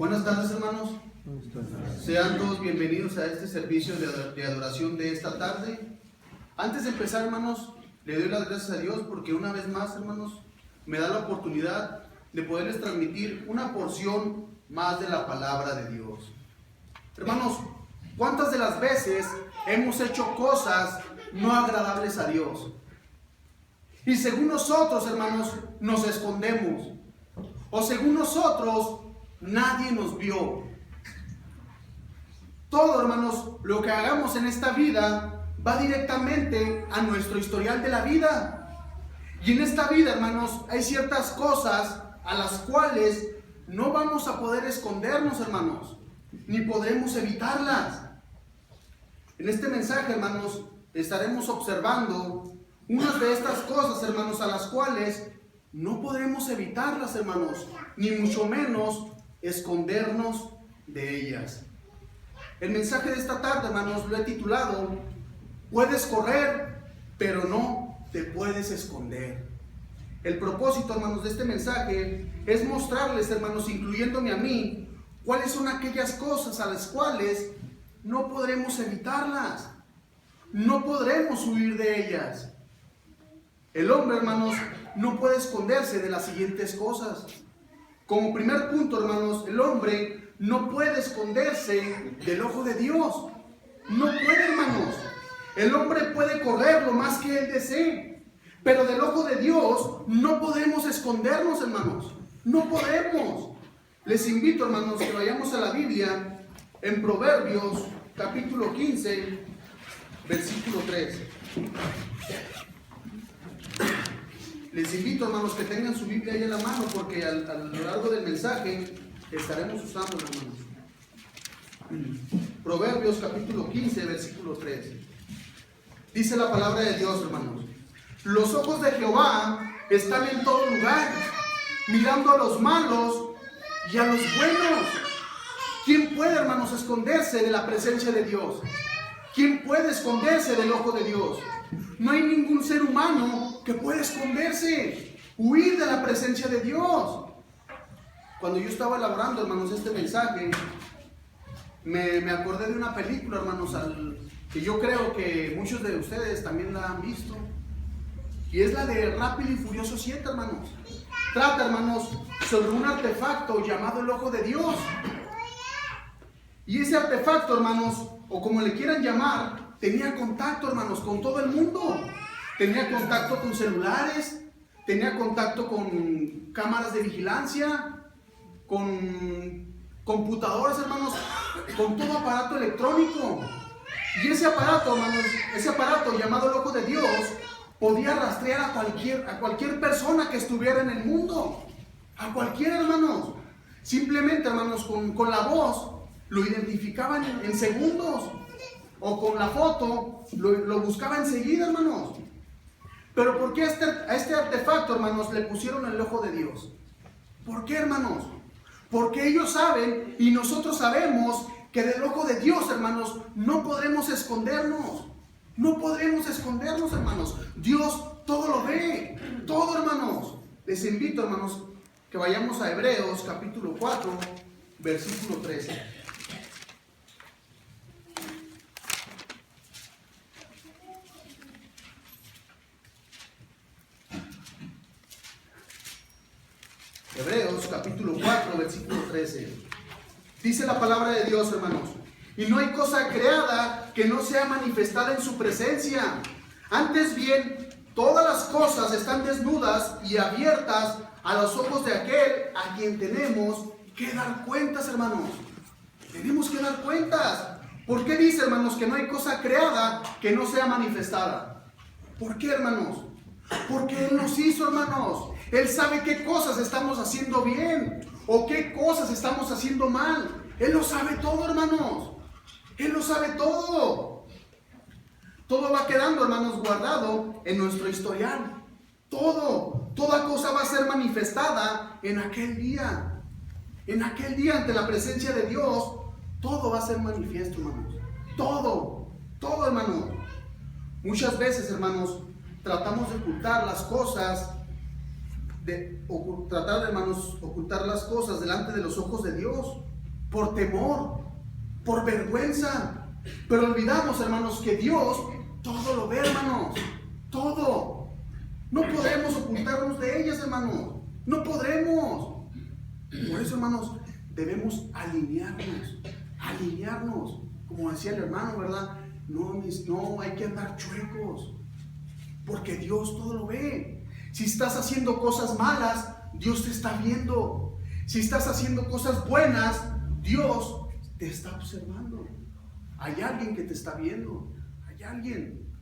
Buenas tardes, hermanos. Sean todos bienvenidos a este servicio de adoración de esta tarde. Antes de empezar, hermanos, le doy las gracias a Dios porque una vez más, hermanos, me da la oportunidad de poderles transmitir una porción más de la palabra de Dios. Hermanos, ¿cuántas de las veces hemos hecho cosas no agradables a Dios? Y según nosotros, hermanos, nos escondemos. O según nosotros, nadie nos vio. Todo, hermanos, lo que hagamos en esta vida va directamente a nuestro historial de la vida. Y en esta vida, hermanos, hay ciertas cosas a las cuales no vamos a poder escondernos, hermanos, ni podremos evitarlas. En este mensaje, hermanos, estaremos observando unas de estas cosas, hermanos, a las cuales no podremos evitarlas, hermanos, ni mucho menos escondernos de ellas. El mensaje de esta tarde, hermanos, lo he titulado: puedes correr, pero no te puedes esconder. El propósito, hermanos, de este mensaje es mostrarles, hermanos, incluyéndome a mí, cuáles son aquellas cosas a las cuales no podremos evitarlas, no podremos huir de ellas. El hombre, hermanos, no puede esconderse de las siguientes cosas. Como primer punto, hermanos, el hombre no puede esconderse del ojo de Dios. No puede, hermanos. El hombre puede correr lo más que él desee, pero del ojo de Dios no podemos escondernos, hermanos. No podemos. Les invito, hermanos, que vayamos a la Biblia en Proverbios capítulo 15, versículo 3. Les invito, hermanos, que tengan su Biblia ahí en la mano, porque a lo largo del mensaje estaremos usando, hermanos. Proverbios capítulo 15, versículo 3. Dice la palabra de Dios, hermanos: los ojos de Jehová están en todo lugar, mirando a los malos y a los buenos. ¿Quién puede, hermanos, esconderse de la presencia de Dios? ¿Quién puede esconderse del ojo de Dios? No hay ningún ser humano que pueda esconderse, huir de la presencia de Dios. Cuando yo estaba elaborando, hermanos, este mensaje, me acordé de una película, hermanos, que yo creo que muchos de ustedes también la han visto. Y es la de Rápido y Furioso 7, hermanos. Trata, hermanos, sobre un artefacto llamado el ojo de Dios. Y ese artefacto, hermanos, o como le quieran llamar, tenía contacto, hermanos, con todo el mundo. Tenía contacto con celulares, tenía contacto con cámaras de vigilancia, con computadoras, hermanos, con todo aparato electrónico. Y ese aparato, hermanos, ese aparato llamado el ojo de Dios, podía rastrear a cualquier persona que estuviera en el mundo. A cualquiera, hermanos. Simplemente, hermanos, con la voz lo identificaban en segundos. O con la foto lo buscaba enseguida, hermanos. Pero ¿por qué a este artefacto, hermanos, le pusieron el ojo de Dios? ¿Por qué, hermanos? Porque ellos saben y nosotros sabemos que del ojo de Dios, hermanos, no podremos escondernos. No podremos escondernos, hermanos. Dios todo lo ve, todo, hermanos. Les invito, hermanos, que vayamos a Hebreos capítulo 4, versículo 13. Hebreos capítulo 4, versículo 13. Dice la palabra de Dios, hermanos: y no hay cosa creada que no sea manifestada en su presencia. Antes bien, todas las cosas están desnudas y abiertas a los ojos de aquel a quien tenemos que dar cuentas, hermanos. Tenemos que dar cuentas. ¿Por qué dice, hermanos, que no hay cosa creada que no sea manifestada? ¿Por qué, hermanos? Porque Él nos hizo, hermanos. Él sabe qué cosas estamos haciendo bien o qué cosas estamos haciendo mal. Él lo sabe todo, hermanos. Él lo sabe todo. Todo va quedando, hermanos, guardado en nuestro historial. Toda cosa va a ser manifestada en aquel día. En aquel día, ante la presencia de Dios, todo va a ser manifiesto, hermanos. Todo, hermanos. Muchas veces, hermanos, tratamos de ocultar las cosas tratar, hermanos, ocultar las cosas delante de los ojos de Dios. por temor, por vergüenza. Pero olvidamos, hermanos, que Dios todo lo ve, hermanos. Todo. No podemos ocultarnos de ellas, hermanos. No podremos. Por eso, hermanos, debemos alinearnos. Como decía el hermano, ¿verdad? No hay que andar chuecos, porque Dios todo lo ve. Si estás haciendo cosas malas, Dios te está viendo. Si estás haciendo cosas buenas, Dios te está observando. Hay alguien que te está viendo. Hay alguien.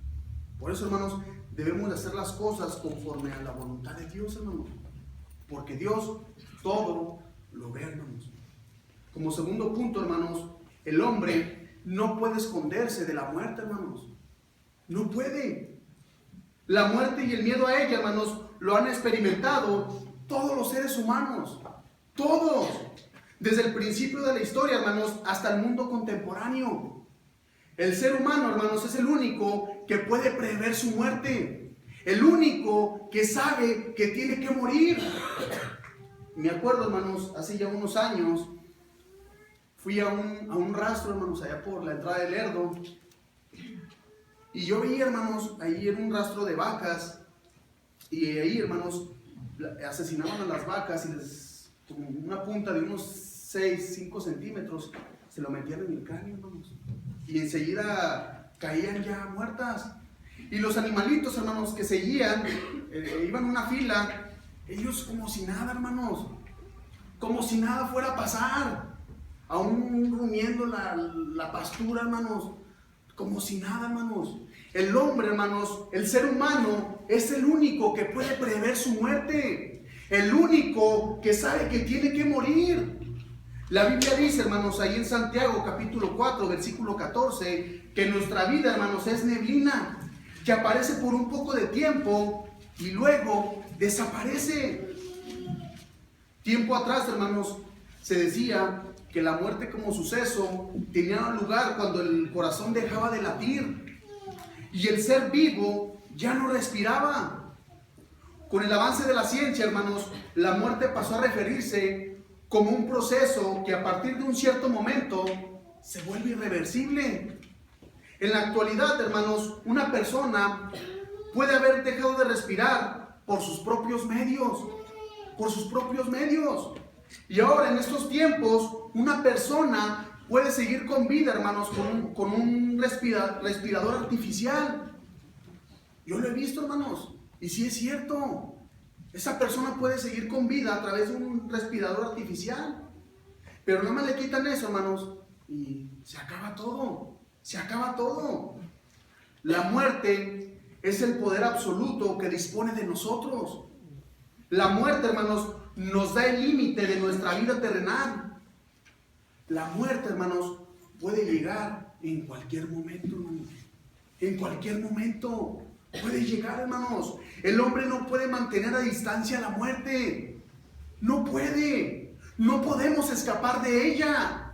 Por eso, hermanos, debemos de hacer las cosas conforme a la voluntad de Dios, hermanos. Porque Dios todo lo ve, hermanos. Como segundo punto, hermanos, el hombre no puede esconderse de la muerte, hermanos. No puede. La muerte y el miedo a ella, hermanos, lo han experimentado todos los seres humanos. Todos. Desde el principio de la historia, hermanos, hasta el mundo contemporáneo. El ser humano, hermanos, es el único que puede prever su muerte. El único que sabe que tiene que morir. Me acuerdo, hermanos, hace ya unos años, fui a un rastro, hermanos, allá por la entrada del Lerdo. Y yo veía, hermanos, ahí en un rastro de vacas. Y ahí, hermanos, asesinaban a las vacas y como una punta de unos 5 centímetros, se lo metían en el cráneo, hermanos. Y enseguida caían ya muertas. Y los animalitos, hermanos, que seguían, iban en una fila, ellos como si nada, hermanos. Como si nada fuera a pasar. Aún rumiendo la pastura, hermanos, como si nada, hermanos. El hombre, hermanos, el ser humano es el único que puede prever su muerte. El único que sabe que tiene que morir. La Biblia dice, hermanos, ahí en Santiago capítulo 4, versículo 14, que nuestra vida, hermanos, es neblina, que aparece por un poco de tiempo y luego desaparece. Tiempo atrás, hermanos, se decía que la muerte como suceso tenía lugar cuando el corazón dejaba de latir y el ser vivo ya no respiraba. Con el avance de la ciencia, hermanos, la muerte pasó a referirse como un proceso que a partir de un cierto momento se vuelve irreversible. En la actualidad, hermanos, una persona puede haber dejado de respirar por sus propios medios. Y ahora, en estos tiempos, una persona puede seguir con vida, hermanos, con un respirador artificial. Yo lo he visto, hermanos, y sí es cierto. Esa persona puede seguir con vida a través de un respirador artificial. Pero nada más le quitan eso, hermanos, y se acaba todo. Se acaba todo. La muerte es el poder absoluto que dispone de nosotros. La muerte, hermanos, nos da el límite de nuestra vida terrenal. La muerte, hermanos, puede llegar en cualquier momento, hermanos. En cualquier momento puede llegar, hermanos. El hombre no puede mantener a distancia la muerte. No puede. No podemos escapar de ella.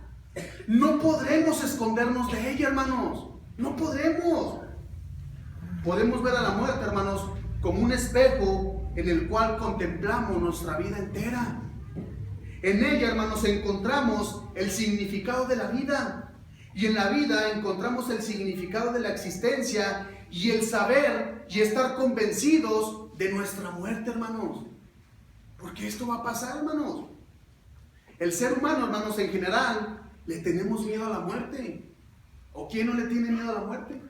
No podremos escondernos de ella, hermanos. No podremos. Podemos ver a la muerte, hermanos, como un espejo en el cual contemplamos nuestra vida entera. En ella, hermanos, encontramos el significado de la vida. Y en la vida encontramos el significado de la existencia y el saber y estar convencidos de nuestra muerte, hermanos. Porque esto va a pasar, hermanos. El ser humano, hermanos, en general, le tenemos miedo a la muerte. ¿O quién no le tiene miedo a la muerte?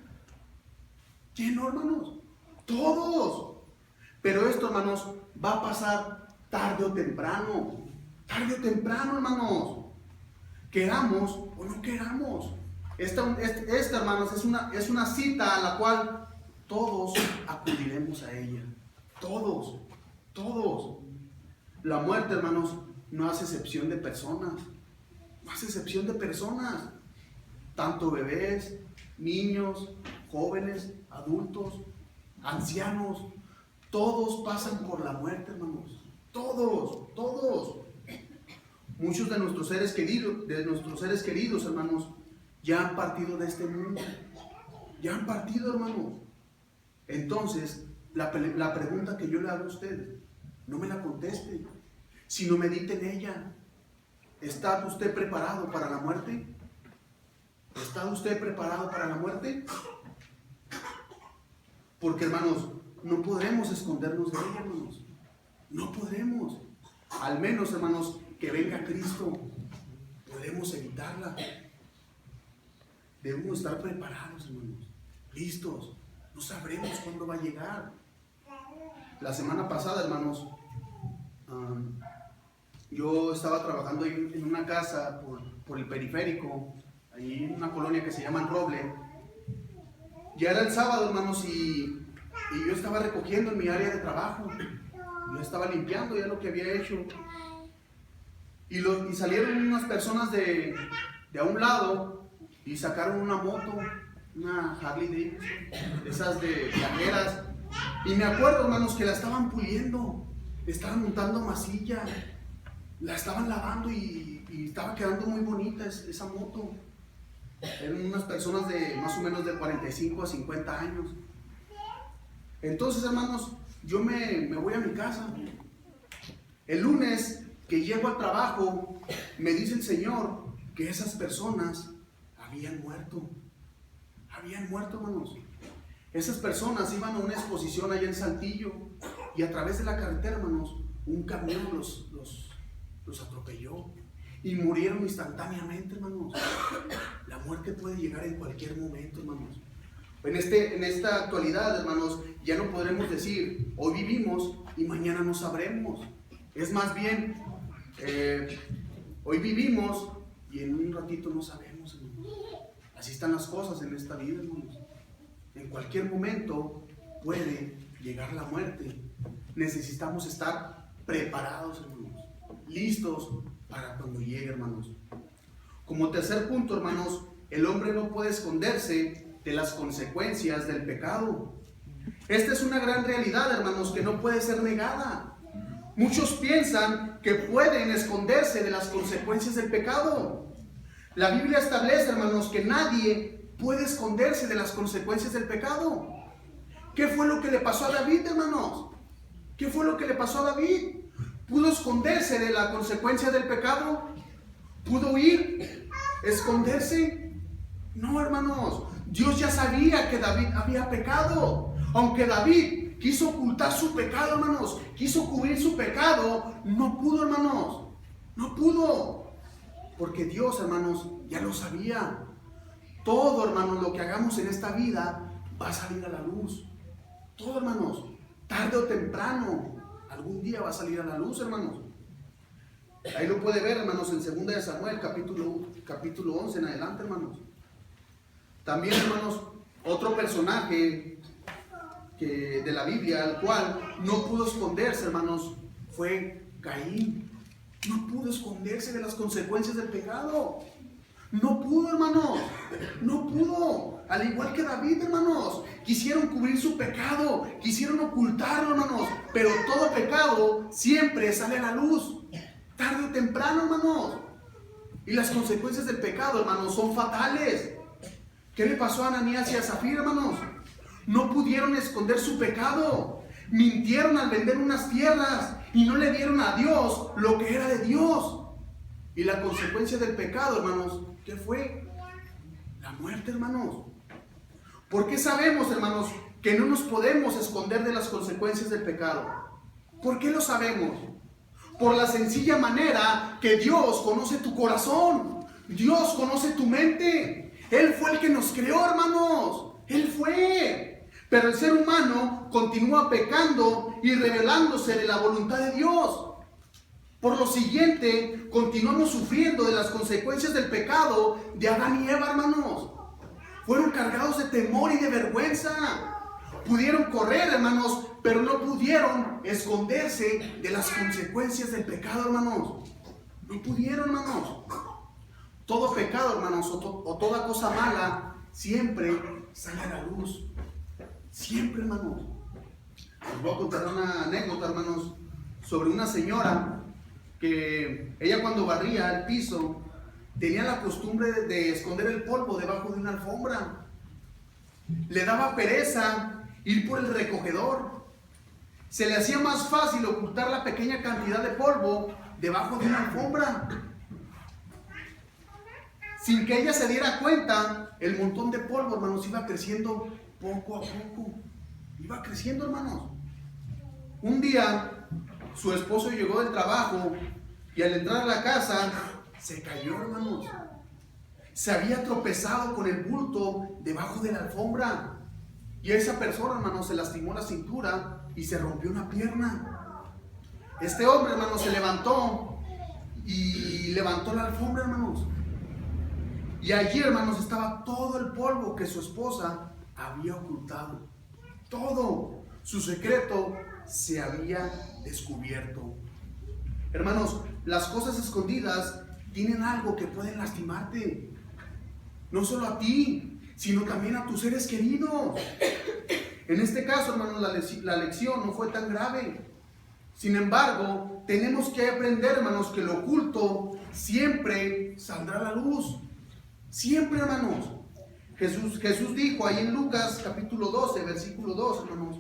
¿Quién no, hermanos? Todos. Pero esto, hermanos, va a pasar tarde o temprano. Tarde o temprano, hermanos. Queramos o no queramos. Esta, hermanos, es una cita a la cual todos acudiremos a ella. Todos. La muerte, hermanos, no hace excepción de personas. No hace excepción de personas. Tanto bebés, niños, jóvenes, adultos, ancianos. Todos pasan por la muerte, hermanos. Todos. Muchos de nuestros seres queridos, hermanos, ya han partido de este mundo. Ya han partido, hermanos. Entonces, la pregunta que yo le hago a usted, no me la conteste, sino medite en ella. ¿Está usted preparado para la muerte? ¿Está usted preparado para la muerte? Porque, hermanos, no podremos escondernos de ella, hermanos. No podremos. Al menos, hermanos, que venga Cristo, podemos evitarla. Debemos estar preparados, hermanos, listos. No sabremos cuándo va a llegar. La semana pasada, hermanos, yo estaba trabajando en una casa por el periférico, ahí en una colonia que se llama Roble. Ya era el sábado, hermanos, y yo estaba recogiendo en mi área de trabajo. Yo estaba limpiando ya lo que había hecho. Y salieron unas personas de a un lado y sacaron una moto, una Harley Davidson, esas de viajeras. Y me acuerdo, hermanos, que la estaban puliendo, estaban montando masilla, la estaban lavando y estaba quedando muy bonita esa moto. Eran unas personas de más o menos de 45 a 50 años. Entonces, hermanos, yo me voy a mi casa. El lunes que llego al trabajo, me dice el Señor que esas personas habían muerto. Habían muerto, hermanos. Esas personas iban a una exposición allá en Saltillo y a través de la carretera, hermanos, un camión los atropelló y murieron instantáneamente, hermanos. La muerte puede llegar en cualquier momento, hermanos. En esta actualidad, hermanos, ya no podremos decir hoy vivimos y mañana no sabremos. Es más bien, hoy vivimos y en un ratito no sabemos, hermanos. Así están las cosas en esta vida, hermanos. En cualquier momento puede llegar la muerte. Necesitamos estar preparados, hermanos, listos para cuando llegue, hermanos. Como tercer punto, hermanos, el hombre no puede esconderse de las consecuencias del pecado. Esta es una gran realidad, hermanos, que no puede ser negada. Muchos piensan que pueden esconderse de las consecuencias del pecado. La Biblia establece, hermanos, que nadie puede esconderse de las consecuencias del pecado. ¿Qué fue lo que le pasó a David, hermanos? ¿Qué fue lo que le pasó a David? ¿Pudo esconderse de la consecuencia del pecado? ¿Pudo huir? ¿Esconderse? No, hermanos. Dios ya sabía que David había pecado. Aunque David quiso ocultar su pecado, hermanos, quiso cubrir su pecado, no pudo, hermanos. No pudo. Porque Dios, hermanos, ya lo sabía. Todo, hermanos, lo que hagamos en esta vida va a salir a la luz. Todo, hermanos, tarde o temprano, algún día va a salir a la luz, hermanos. Ahí lo puede ver, hermanos, en 2 de Samuel, capítulo 11 en adelante, hermanos. También, hermanos, otro personaje de la Biblia, al cual no pudo esconderse, hermanos, fue Caín. No pudo esconderse de las consecuencias del pecado. No pudo, hermanos. No pudo. Al igual que David, hermanos, quisieron cubrir su pecado, quisieron ocultarlo, hermanos. Pero todo pecado siempre sale a la luz, tarde o temprano, hermanos. Y las consecuencias del pecado, hermanos, son fatales. ¿Qué le pasó a Ananías y a Zafira, hermanos? No pudieron esconder su pecado. Mintieron al vender unas tierras y no le dieron a Dios lo que era de Dios. Y la consecuencia del pecado, hermanos, ¿qué fue? La muerte, hermanos. ¿Por qué sabemos, hermanos, que no nos podemos esconder de las consecuencias del pecado? ¿Por qué lo sabemos? Por la sencilla manera que Dios conoce tu corazón. Dios conoce tu mente. Él fue el que nos creó, hermanos. Él fue. Pero el ser humano continúa pecando y rebelándose de la voluntad de Dios. Por lo siguiente, continuamos sufriendo de las consecuencias del pecado de Adán y Eva, hermanos. Fueron cargados de temor y de vergüenza. Pudieron correr, hermanos, pero no pudieron esconderse de las consecuencias del pecado, hermanos. No pudieron, hermanos. Todo pecado, hermanos, o toda cosa mala, siempre sale a la luz. Siempre, hermanos. Les voy a contar una anécdota, hermanos, sobre una señora que ella, cuando barría el piso, tenía la costumbre de esconder el polvo debajo de una alfombra. Le daba pereza ir por el recogedor. Se le hacía más fácil ocultar la pequeña cantidad de polvo debajo de una alfombra. sin que ella se diera cuenta, el montón de polvo, hermanos, iba creciendo poco a poco. Iba creciendo, hermanos. Un día, su esposo llegó del trabajo y al entrar a la casa, se cayó, hermanos. Se había tropezado con el bulto debajo de la alfombra. Y esa persona, hermanos, se lastimó la cintura y se rompió una pierna. Este hombre, hermanos, se levantó y levantó la alfombra, hermanos. Y allí, hermanos, estaba todo el polvo que su esposa había ocultado. Todo su secreto se había descubierto. Hermanos, las cosas escondidas tienen algo que pueden lastimarte. No solo a ti, sino también a tus seres queridos. En este caso, hermanos, la lección no fue tan grave. Sin embargo, tenemos que aprender, hermanos, que lo oculto siempre saldrá a la luz. Siempre, hermanos. Jesús dijo ahí en Lucas capítulo 12, versículo 2, hermanos.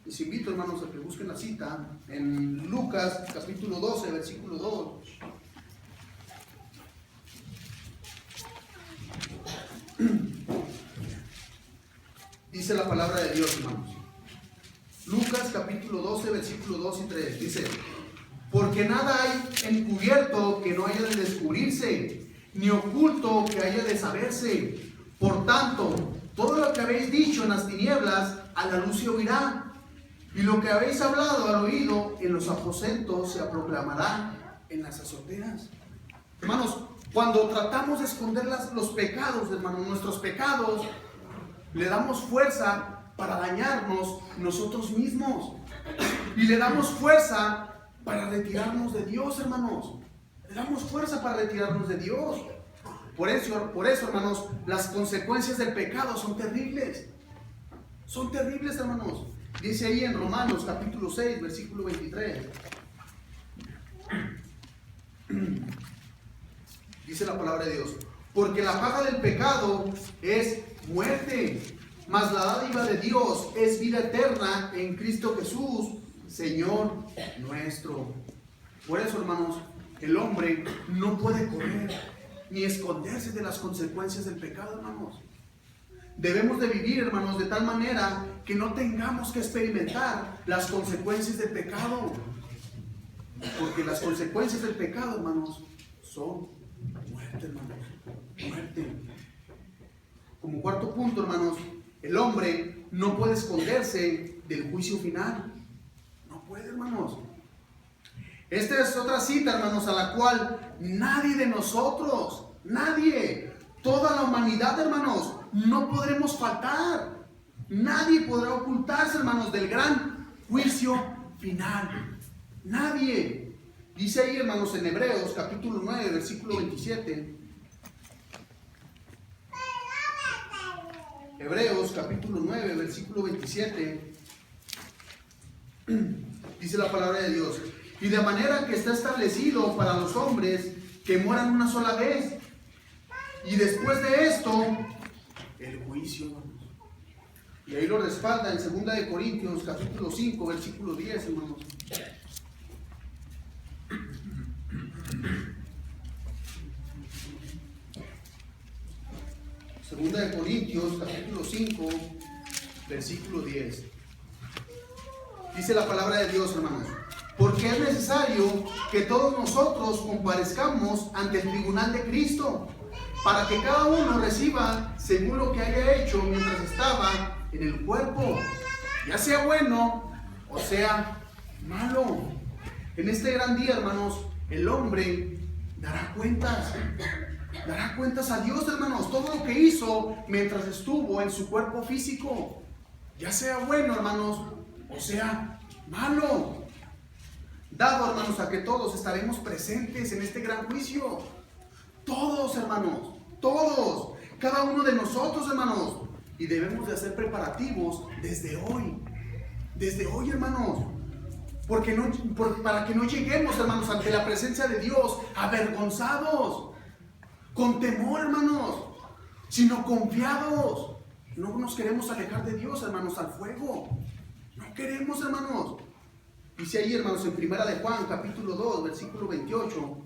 Les invito, hermanos, a que busquen la cita en Lucas capítulo 12, versículo 2. Dice la palabra de Dios, hermanos. Lucas capítulo 12, versículo 2 y 3. Dice: porque nada hay encubierto que no haya de descubrirse, ni oculto que haya de saberse. Por tanto, todo lo que habéis dicho en las tinieblas, a la luz se oirá. Y lo que habéis hablado al oído en los aposentos se proclamará en las azoteas. Hermanos, cuando tratamos de esconder los pecados, hermanos, nuestros pecados, le damos fuerza para dañarnos nosotros mismos. Y le damos fuerza para retirarnos de Dios, hermanos. Le damos fuerza para retirarnos de Dios. Por eso, hermanos, las consecuencias del pecado son terribles. Son terribles, hermanos. Dice ahí en Romanos capítulo 6, versículo 23. Dice la palabra de Dios: porque la paga del pecado es muerte, mas la dádiva de Dios es vida eterna en Cristo Jesús, Señor nuestro. Por eso, hermanos, el hombre no puede correr ni esconderse de las consecuencias del pecado, hermanos. Debemos de vivir, hermanos, de tal manera que no tengamos que experimentar las consecuencias del pecado. Porque las consecuencias del pecado, hermanos, son muerte, hermanos. Muerte. Como cuarto punto, hermanos, el hombre no puede esconderse del juicio final. No puede, hermanos. Esta es otra cita, hermanos, a la cual nadie de nosotros, nadie, toda la humanidad, hermanos, no podremos faltar. Nadie podrá ocultarse, hermanos, del gran juicio final. Nadie. Dice ahí, hermanos, en Hebreos capítulo 9, versículo 27. Hebreos capítulo 9, versículo 27. Dice la palabra de Dios: y de manera que está establecido para los hombres que mueran una sola vez, y después de esto el juicio. Y ahí lo respalda en 2 de Corintios capítulo 5, versículo 10, hermanos. Segunda de Corintios capítulo 5, versículo 10. Dice la palabra de Dios, hermanos: porque es necesario que todos nosotros comparezcamos ante el tribunal de Cristo, para que cada uno reciba según lo que haya hecho mientras estaba en el cuerpo, ya sea bueno o sea malo. En este gran día, hermanos, el hombre dará cuentas a Dios, hermanos, todo lo que hizo mientras estuvo en su cuerpo físico, ya sea bueno, hermanos, o sea malo. Dado, hermanos, a que todos estaremos presentes en este gran juicio. Todos, hermanos, todos, cada uno de nosotros, hermanos. Y debemos de hacer preparativos desde hoy, hermanos. Para que no lleguemos, hermanos, ante la presencia de Dios avergonzados, con temor, hermanos, sino confiados. No nos queremos alejar de Dios, hermanos, al fuego. No queremos, hermanos. Dice ahí, hermanos, en 1 de Juan, capítulo 2, versículo 28.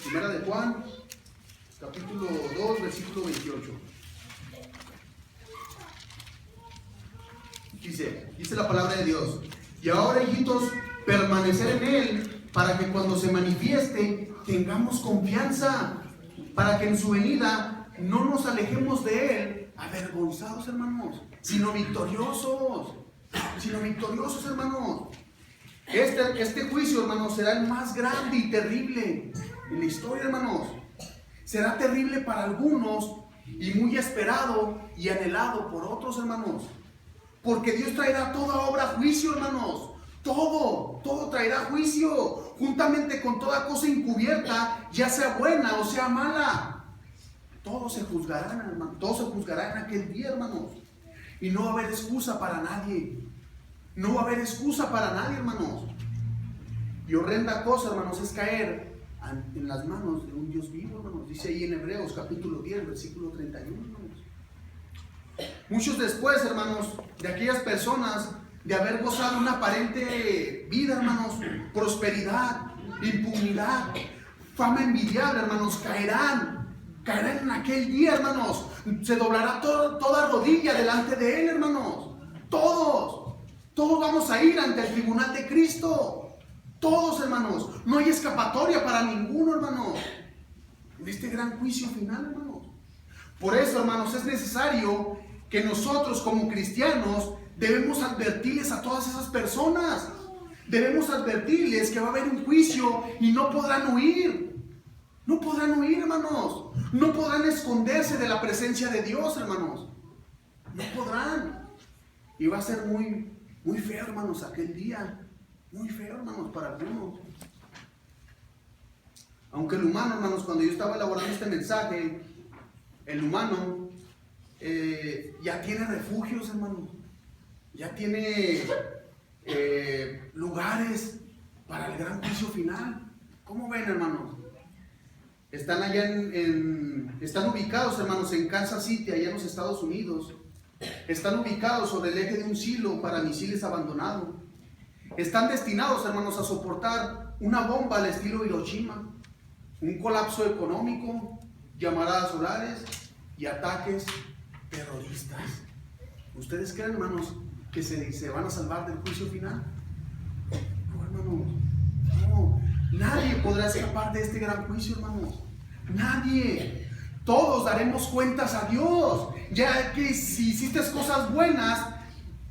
Primera de Juan, capítulo 2, versículo 28. Dice la palabra de Dios: y ahora, hijitos, permanecer en Él, para que cuando se manifieste tengamos confianza, para que en su venida no nos alejemos de Él avergonzados, hermanos, sino victoriosos, hermanos. Este juicio, hermanos, será el más grande y terrible en la historia, hermanos. Será terrible para algunos y muy esperado y anhelado por otros, hermanos. Porque Dios traerá toda obra a juicio, hermanos. Todo traerá juicio, juntamente con toda cosa encubierta, ya sea buena o sea mala. Todos se juzgarán, hermanos. Todos se juzgarán en aquel día, hermanos. Y no va a haber excusa para nadie. No va a haber excusa para nadie, hermanos. Y horrenda cosa, hermanos, es caer en las manos de un Dios vivo, hermanos. Dice ahí en Hebreos capítulo 10, versículo 31, hermanos. Muchos después, hermanos, de aquellas personas de haber gozado una aparente vida, hermanos, prosperidad, impunidad, fama envidiable, hermanos, caerán en aquel día, hermanos. Se doblará toda rodilla delante de Él, hermanos. Todos vamos a ir ante el tribunal de Cristo. Todos, hermanos. No hay escapatoria para ninguno, hermanos, en este gran juicio final, hermanos. Por eso, hermanos, es necesario que nosotros como cristianos debemos advertirles a todas esas personas. Debemos advertirles que va a haber un juicio y no podrán huir. No podrán huir, hermanos. No podrán esconderse de la presencia de Dios, hermanos. No podrán. Y va a ser muy feo, hermanos, aquel día. Muy feo, hermanos, para algunos. Aunque el humano, hermanos, cuando yo estaba elaborando este mensaje, el humano ya tiene refugios, hermanos. Ya tiene lugares para el gran juicio final. ¿Cómo ven, hermanos? Están allá están ubicados, hermanos, en Kansas City, allá en los Estados Unidos. Están ubicados sobre el eje de un silo para misiles abandonado. Están destinados, hermanos, a soportar una bomba al estilo Hiroshima, un colapso económico, llamaradas solares y ataques terroristas. ¿Ustedes creen, hermanos, que se van a salvar del juicio final? No, hermanos, no. Nadie podrá escapar de este gran juicio, hermanos. Nadie. Todos daremos cuentas a Dios, ya que si hiciste cosas buenas,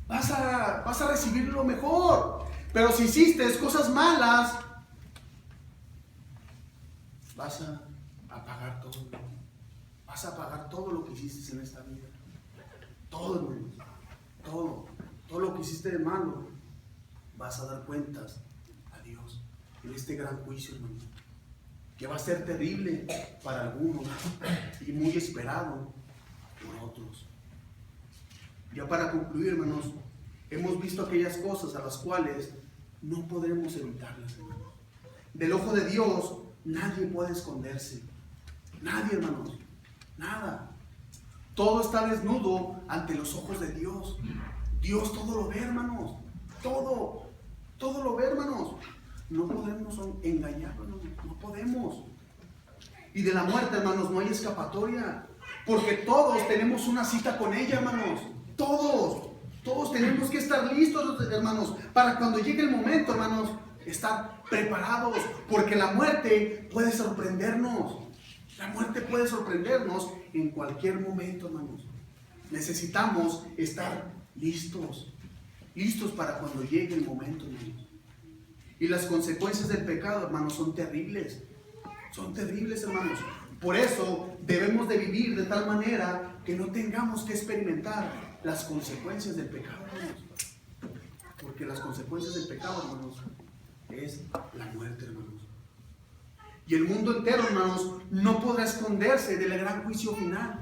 vas a recibir lo mejor. Pero si hiciste cosas malas, vas a pagar todo. Vas a pagar todo lo que hiciste en esta vida. Todo, hermanos. Todo lo que hiciste de malo, vas a dar cuentas a Dios en este gran juicio, hermanos, que va a ser terrible para algunos y muy esperado por otros. Ya para concluir, hermanos, hemos visto aquellas cosas a las cuales no podremos evitarlas, hermanos. Del ojo de Dios nadie puede esconderse. Nadie, hermanos. Nada. Todo está desnudo ante los ojos de Dios. Dios todo lo ve, hermanos. Todo lo ve, hermanos. No podemos engañarnos, no podemos. Y de la muerte, hermanos, no hay escapatoria. Porque todos tenemos una cita con ella, hermanos. Todos tenemos que estar listos, hermanos, para cuando llegue el momento, hermanos, estar preparados. Porque la muerte puede sorprendernos. La muerte puede sorprendernos en cualquier momento, hermanos. Necesitamos estar listos para cuando llegue el momento, hermanos. Y las consecuencias del pecado, hermanos, son terribles, hermanos. Por eso debemos de vivir de tal manera que no tengamos que experimentar las consecuencias del pecado, hermanos. Porque las consecuencias del pecado, hermanos, es la muerte, hermanos. Y el mundo entero, hermanos, no podrá esconderse del gran juicio final.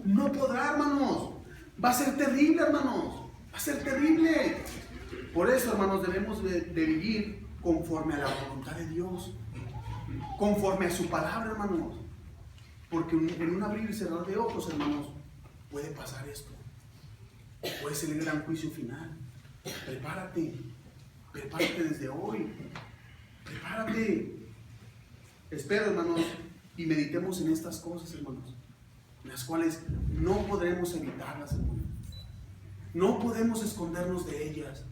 No podrá, hermanos. Va a ser terrible, hermanos. Va a ser terrible. Por eso, hermanos, debemos de vivir conforme a la voluntad de Dios. Conforme a su palabra, hermanos. Porque en un abrir y cerrar de ojos, hermanos, puede pasar esto. Puede ser el gran juicio final. Prepárate. Prepárate desde hoy. Prepárate. Espero, hermanos, y meditemos en estas cosas, hermanos, las cuales no podremos evitarlas, hermanos. No podemos escondernos de ellas.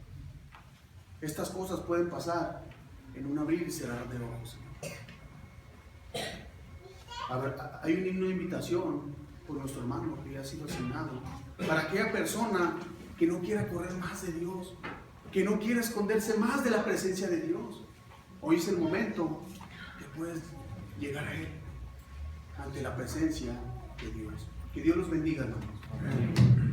Estas cosas pueden pasar en un abrir y cerrar de ojos. A ver, hay un himno de invitación por nuestro hermano que ya ha sido asignado para aquella persona que no quiera correr más de Dios, que no quiera esconderse más de la presencia de Dios. Hoy es el momento que puedes llegar a Él ante la presencia de Dios. Que Dios los bendiga, hermanos. Amén.